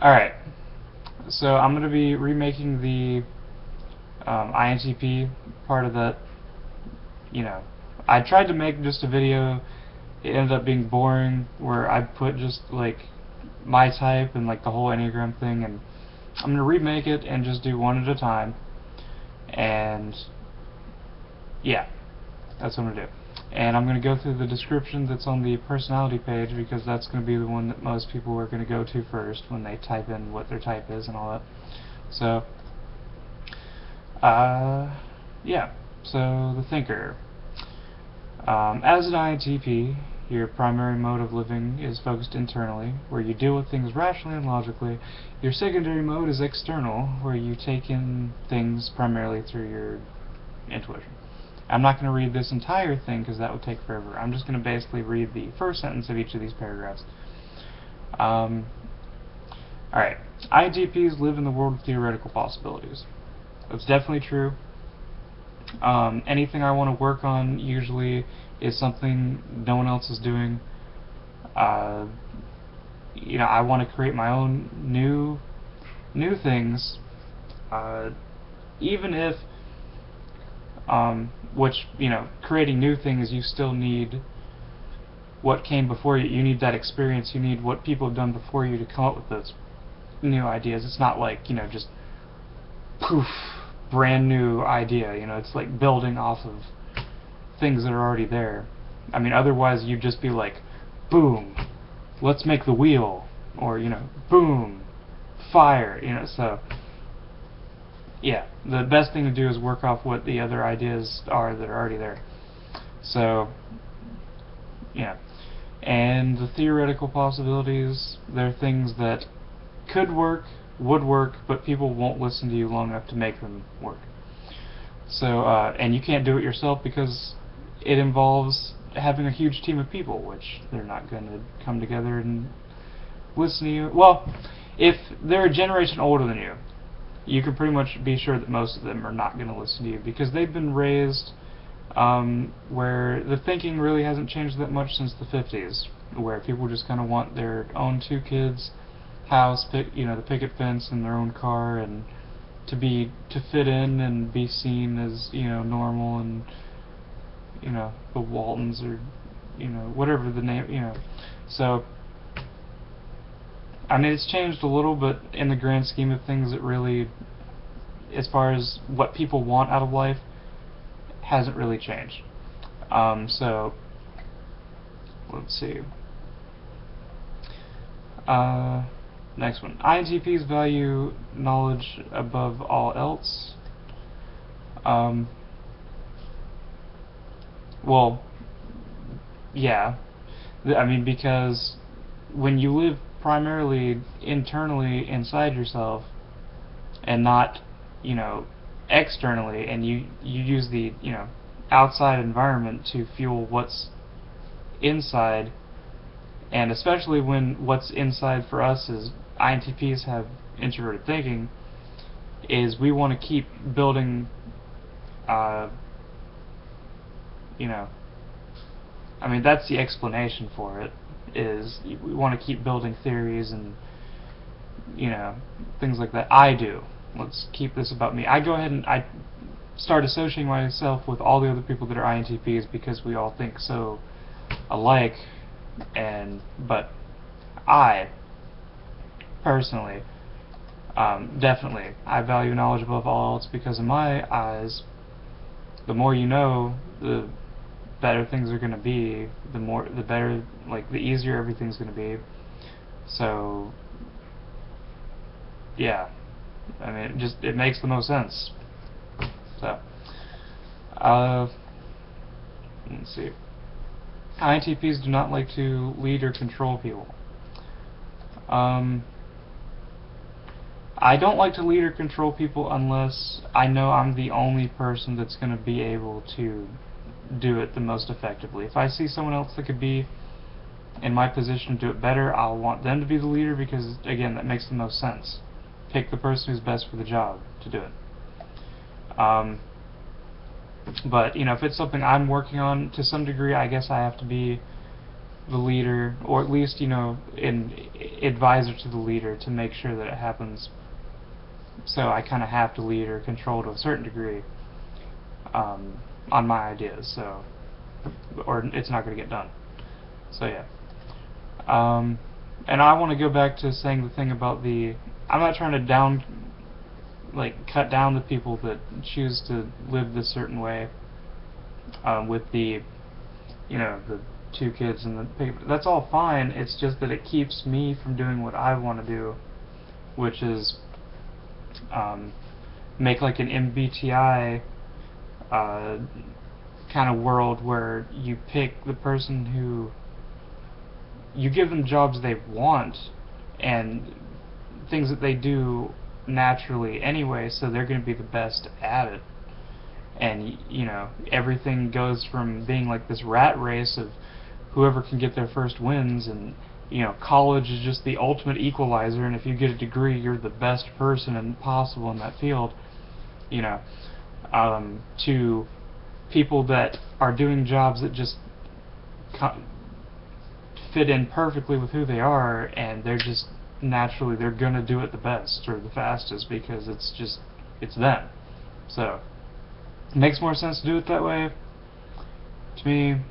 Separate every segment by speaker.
Speaker 1: Alright, so I'm going to be remaking the INTP part of that. I tried to make just a video. It ended up being boring, where I put just like my type and like the whole Enneagram thing, and I'm going to remake it and just do one at a time. And yeah, that's what I'm going to do. And I'm going to go through the description that's on the personality page, because that's going to be the one that most people are going to go to first when they type in what their type is and all that. So, yeah. So, the thinker. As an INTP, your primary mode of living is focused internally, where you deal with things rationally and logically. Your secondary mode is external, where you take in things primarily through your intuition. I'm not going to read this entire thing because that would take forever. I'm just going to basically read the first sentence of each of these paragraphs. Alright. INTPs live in the world of theoretical possibilities. That's definitely true. Anything I want to work on usually is something no one else is doing. I want to create my own new things, even if creating new things, you still need what came before you. You need that experience. You need what people have done before you to come up with those new ideas. It's not like, just poof, brand new idea. It's like building off of things that are already there. I mean, otherwise you'd just be like, boom, let's make the wheel, or boom, fire. So yeah, the best thing to do is work off what the other ideas are that are already there. So yeah. And the theoretical possibilities, they're things that could work, would work, but people won't listen to you long enough to make them work. So, and you can't do it yourself because it involves having a huge team of people, which they're not going to come together and listen to you. Well, if they're a generation older than you, you can pretty much be sure that most of them are not going to listen to you, because they've been raised where the thinking really hasn't changed that much since the 50s, where people just kind of want their own 2 kids, house, the picket fence, and their own car, and to fit in and be seen as normal, and the Waltons, or whatever the name, so I mean, it's changed a little, but in the grand scheme of things, it really, as far as what people want out of life, hasn't really changed. So let's see. Next one. INTPs value knowledge above all else. Well, yeah. I mean, because when you live primarily internally inside yourself, and not, externally, and you use the, outside environment to fuel what's inside, and especially when what's inside for us is INTPs have introverted thinking, is we want to keep building, I mean, that's the explanation for it, is we want to keep building theories and, things like that. I do. Let's keep this about me. I go ahead and I start associating myself with all the other people that are INTPs because we all think so alike, but I personally, definitely, I value knowledge above all else, because in my eyes, the more you know, the better things are going to be, the better, like, the easier everything's going to be. So yeah, I mean, it makes the most sense. So let's see. INTPs do not like to lead or control people. I don't like to lead or control people unless I know I'm the only person that's going to be able to do it the most effectively. If I see someone else that could be in my position to do it better, I'll want them to be the leader, because, again, that makes the most sense. Pick the person who's best for the job to do it. But, if it's something I'm working on to some degree, I guess I have to be the leader, or at least, an advisor to the leader to make sure that it happens. So I kind of have to lead or control to a certain degree on my ideas, so, or it's not going to get done. So yeah. And I want to go back to saying the thing about I'm not trying to cut down the people that choose to live this certain way, with the 2 kids and the pig. That's all fine. It's just that it keeps me from doing what I want to do, which is make like an MBTI kind of world where you pick the person who you give them jobs they want and things that they do naturally anyway, so they're going to be the best at it. And everything goes from being like this rat race of whoever can get their first wins, and college is just the ultimate equalizer, and if you get a degree you're the best person possible in that field, to people that are doing jobs that just fit in perfectly with who they are, and they're just naturally they're gonna do it the best or the fastest because it's them. So it makes more sense to do it that way to me.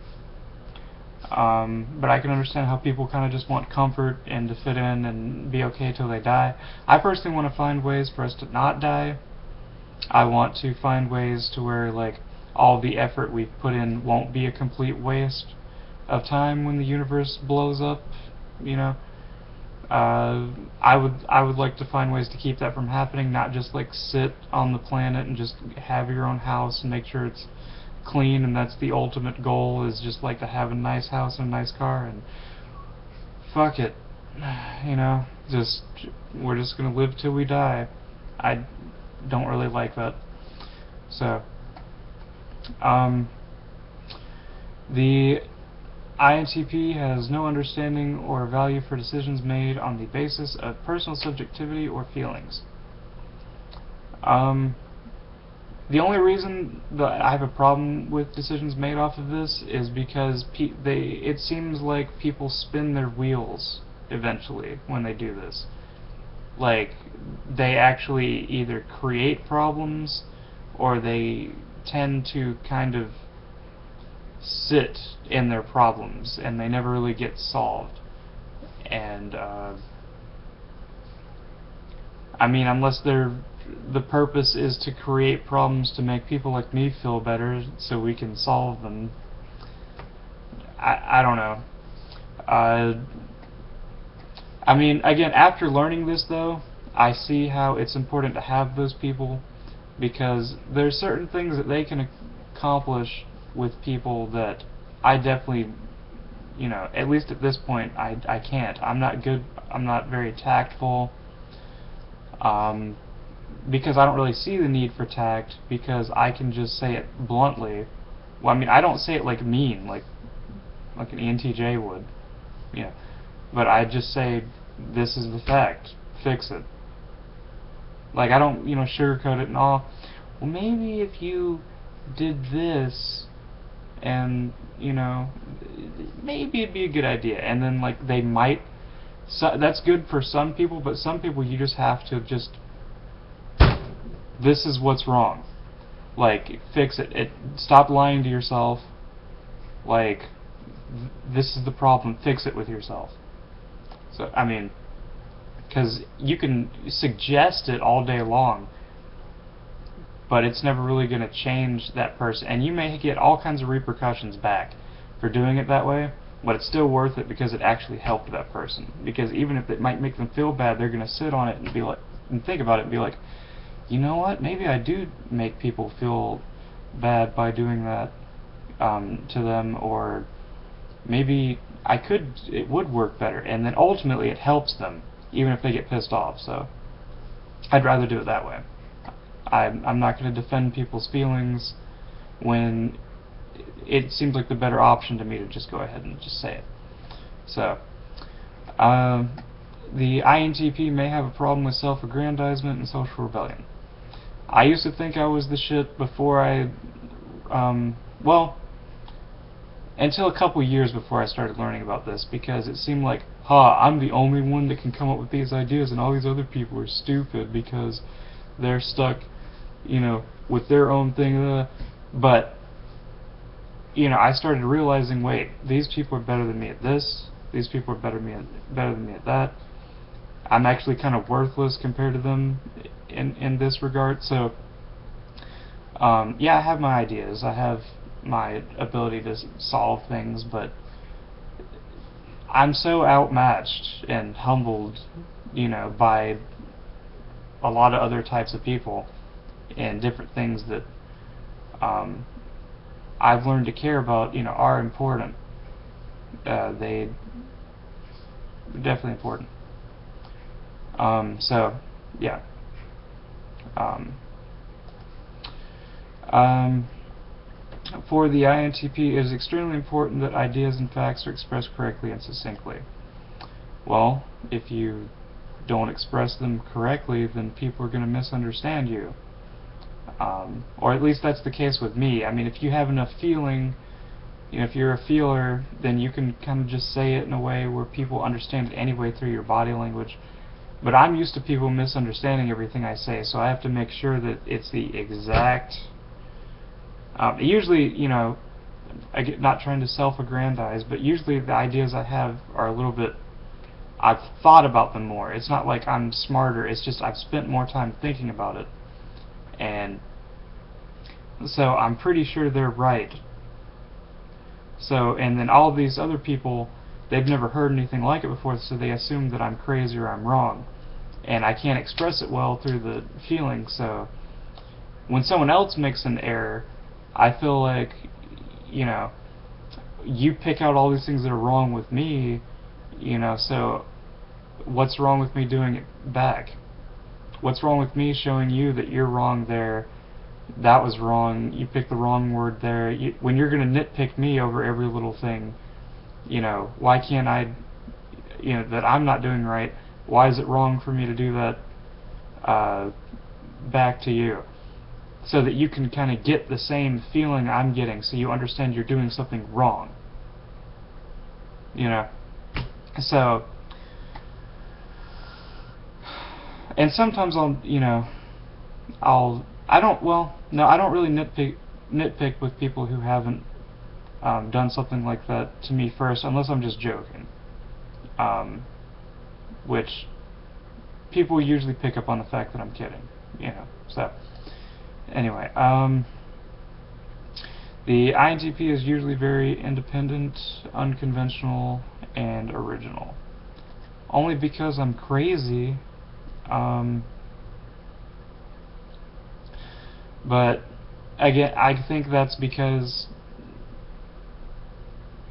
Speaker 1: But I can understand how people kind of just want comfort and to fit in and be okay till they die. I personally want to find ways for us to not die. I want to find ways to where all the effort we've put in won't be a complete waste of time when the universe blows up. I would like to find ways to keep that from happening, not just sit on the planet and just have your own house and make sure it's clean, and that's the ultimate goal, is just to have a nice house and a nice car and fuck it, we're just gonna live till we die. I don't really like that. So the INTP has no understanding or value for decisions made on the basis of personal subjectivity or feelings. The only reason that I have a problem with decisions made off of this is because it seems like people spin their wheels eventually when they do this. They actually either create problems or they tend to kind of sit in their problems and they never really get solved. And I mean, unless the purpose is to create problems to make people like me feel better so we can solve them, I don't know. I mean, again, after learning this though, I see how it's important to have those people, because there's certain things that they can accomplish with people that I definitely, at least at this point, I can't. I'm not good. I'm not very tactful. Because I don't really see the need for tact, because I can just say it bluntly. Well, I mean, I don't say it mean, like an ENTJ would, but I just say, this is the fact, fix it. I don't, sugarcoat it and all. Well, maybe if you did this, and, maybe it'd be a good idea. And then, they might, that's good for some people, but some people you just have to this is what's wrong. Fix it. Stop lying to yourself. This is the problem. Fix it with yourself. So, I mean, because you can suggest it all day long, but it's never really going to change that person. And you may get all kinds of repercussions back for doing it that way, but it's still worth it because it actually helped that person. Because even if it might make them feel bad, they're going to sit on it and and think about it and be like, you know what, maybe I do make people feel bad by doing that to them, or maybe it would work better, and then ultimately it helps them, even if they get pissed off. So I'd rather do it that way. I'm not going to defend people's feelings when it seems like the better option to me to just go ahead and just say it. So the INTP may have a problem with self-aggrandizement and social rebellion. I used to think I was the shit before well, until a couple years before I started learning about this, because it seemed like, I'm the only one that can come up with these ideas, and all these other people are stupid because they're stuck, with their own thing. But, I started realizing, wait, these people are better than me at this, these people are better than me at that. I'm actually kind of worthless compared to them in this regard. So, yeah, I have my ideas, I have my ability to solve things, but I'm so outmatched and humbled, by a lot of other types of people and different things that I've learned to care about, are important. They're definitely important. So, yeah. Um, um, For the INTP, it is extremely important that ideas and facts are expressed correctly and succinctly. Well, if you don't express them correctly, then people are going to misunderstand you. Or at least that's the case with me. I mean, if you have enough feeling, if you're a feeler, then you can kind of just say it in a way where people understand it anyway through your body language. But I'm used to people misunderstanding everything I say, so I have to make sure that it's the exact... usually, I get not trying to self-aggrandize, but usually the ideas I have are a little bit... I've thought about them more. It's not like I'm smarter, it's just I've spent more time thinking about it. And so I'm pretty sure they're right. So, and then all of these other people, they've never heard anything like it before, so they assume that I'm crazy or I'm wrong. And I can't express it well through the feeling, so when someone else makes an error, I feel like, you pick out all these things that are wrong with me, so what's wrong with me doing it back? What's wrong with me showing you that you're wrong there, that was wrong, you picked the wrong word there? When you're going to nitpick me over every little thing, why can't I, that I'm not doing right, why is it wrong for me to do that back to you? So that you can kind of get the same feeling I'm getting, so you understand you're doing something wrong. So, and sometimes I don't really nitpick with people who haven't done something like that to me first, unless I'm just joking. Which people usually pick up on the fact that I'm kidding, so anyway, the INTP is usually very independent, unconventional, and original. Only because I'm crazy, but again, I think that's because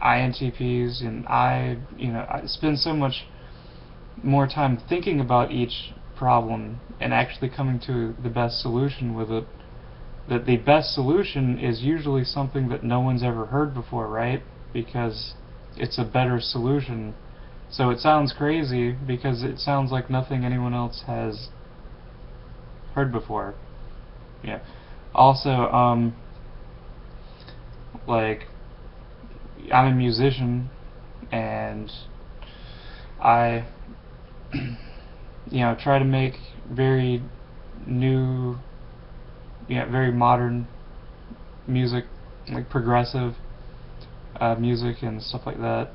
Speaker 1: INTPs and I spend so much more time thinking about each problem and actually coming to the best solution with it, that the best solution is usually something that no one's ever heard before, right? Because it's a better solution. So it sounds crazy because it sounds like nothing anyone else has heard before. Yeah. Also, like, I'm a musician, and I try to make very new, very modern music, like progressive music and stuff like that,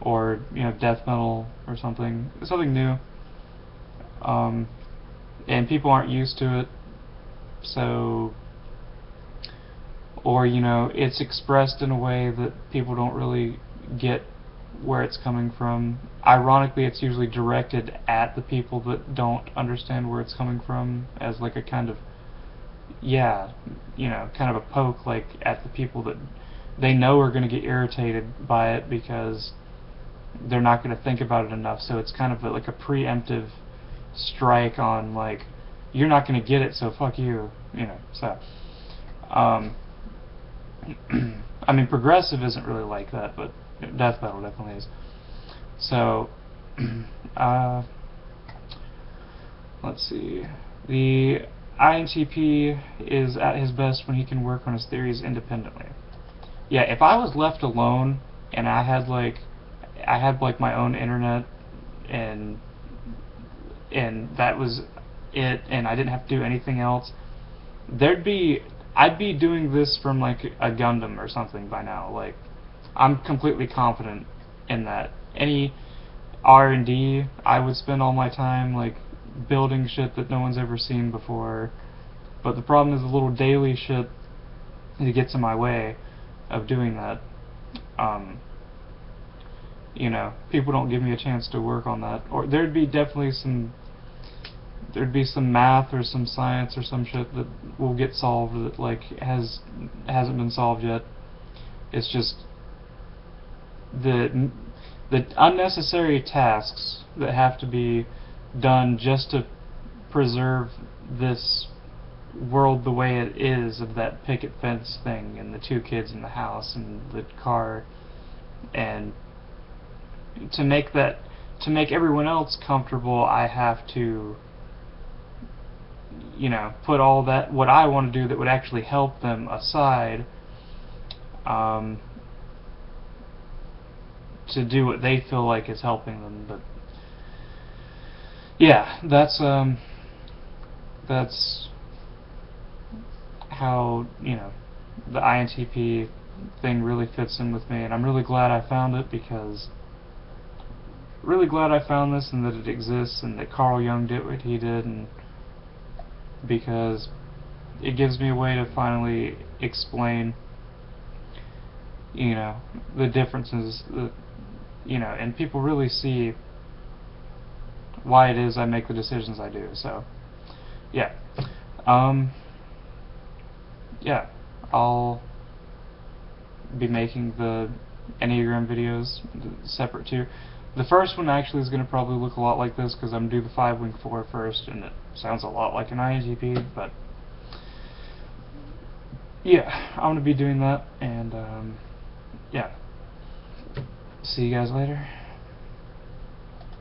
Speaker 1: or death metal or something new. And people aren't used to it, so, or it's expressed in a way that people don't really get where it's coming from. Ironically, it's usually directed at the people that don't understand where it's coming from, as like a kind of, kind of a poke, like at the people that they know are going to get irritated by it because they're not going to think about it enough. So it's kind of like a preemptive strike on, like, you're not going to get it, so fuck you, so I mean, progressive isn't really like that, but death metal definitely is. So let's see, the INTP is at his best when he can work on his theories independently. yeah, if I was left alone and I had like my own internet and that was it, and I didn't have to do anything else, I'd be doing this from like a Gundam or something by now. Like, I'm completely confident in that. Any R&D, I would spend all my time like building shit that no one's ever seen before. But the problem is the little daily shit that gets in my way of doing that. You know, people don't give me a chance to work on that. Or there'd be some math or some science or some shit that will get solved that like hasn't been solved yet. It's just the unnecessary tasks that have to be done just to preserve this world the way it is, of that picket fence thing and the two kids in the house and the car, and to make everyone else comfortable, I have to, you know, put all that what I want to do that would actually help them aside, to do what they feel like is helping them. But yeah, that's how, you know, the INTP thing really fits in with me, and I'm really glad I found it, because really glad I found this and that it exists and that Carl Jung did what he did, and because it gives me a way to finally explain, you know, the differences that, you know, and people really see why it is I make the decisions I do. So yeah, yeah, I'll be making the Enneagram videos separate too. The first one actually is going to probably look a lot like this, because I'm going to do the 5-wing 4 first, and it sounds a lot like an INTP, but yeah, I'm going to be doing that, and yeah, see you guys later.